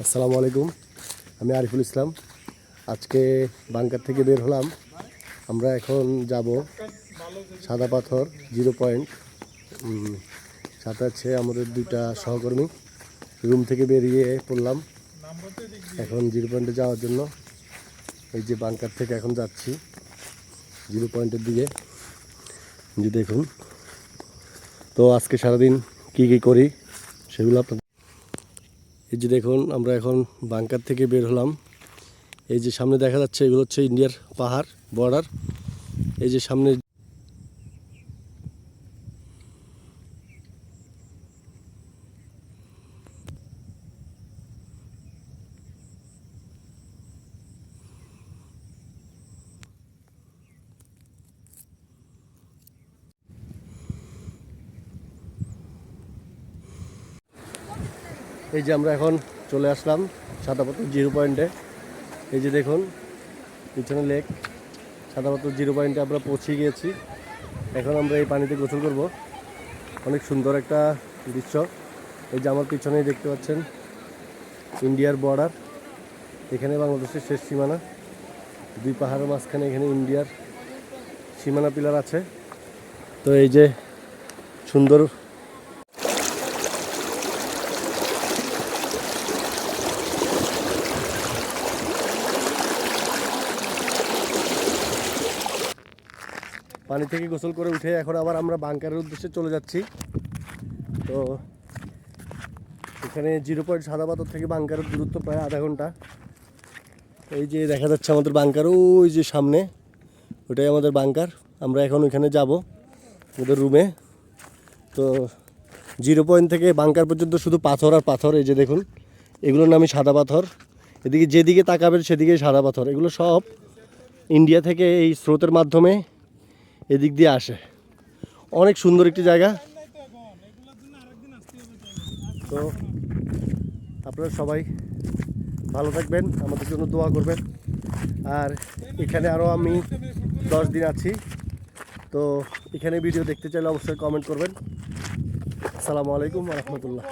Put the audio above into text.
আসসালামু আলাইকুম, আমি আরিফুল ইসলাম। আজকে বাংকার থেকে বের হলাম। আমরা এখন যাব সাদা পাথর 0 পয়েন্ট। সাথে আছে আমাদের দুইটা সহকর্মী। রুম থেকে বেরিয়ে পড়লাম এখন 0 পয়েন্টে যাওয়ার জন্য। এই যে বাংকার থেকে এখন যাচ্ছি 0 পয়েন্টের দিকে। যে দেখুন, তো আজকে সারাদিন কি কি করি সেগুলো আপনাদের। এই যে দেখুন, আমরা এখন বাংকার থেকে বের হলাম। এই যে সামনে দেখা যাচ্ছে, এগুলো হচ্ছে ইন্ডিয়ার পাহাড় বর্ডার। এই যে সামনে এই যে আমরা এখন চলে আসলাম সাদা পাথর 0 পয়েন্টে। এই যে দেখুন পিছনে লেক, সাদা পাথর 0 পয়েন্টে আমরা পৌঁছে গিয়েছি। এখন আমরা এই পানিতে গোসল করব। অনেক সুন্দর একটা দৃশ্য। এই যে আমার পিছনেই দেখতে পাচ্ছেন ইন্ডিয়ার বর্ডার। এখানে বাংলাদেশের শেষ সীমানা। দুই পাহাড়ের মাঝখানে এখানে ইন্ডিয়ার সীমানা পিলার আছে। তো এই যে সুন্দর পানি থেকে গোসল করে উঠে এখন আবার আমরা বাংকারের উদ্দেশ্যে চলে যাচ্ছি। তো এখানে 0 পয়েন্ট সাদা পাথর থেকে বাংকারের দূরত্ব প্রায় আধা ঘন্টা। এই যে দেখা যাচ্ছে আমাদের বাংকার, ওই যে সামনে, ওটাই আমাদের বাংকার। আমরা এখন ওইখানে যাব আমাদের রুমে। তো 0 পয়েন্ট থেকে বাংকার পর্যন্ত শুধু পাথর আর পাথর। এই যে দেখুন, এগুলোর নামই সাদা পাথর। এদিকে যেদিকে তাকাবেন সেদিকেই সাদা পাথর। এগুলো সব ইন্ডিয়া থেকে এই স্রোতের মাধ্যমে এদিক দিয়ে আসে। অনেক সুন্দর একটি জায়গা। তো আপনারা সবাই ভালো থাকবেন, আমাদের জন্য দোয়া করবেন। আর এখানে আরও আমি 10 দিন আছি। তো এখানে ভিডিও দেখতে চাইলে অবশ্যই কমেন্ট করবেন। আসসালামু আলাইকুম ওয়া রাহমাতুল্লাহ।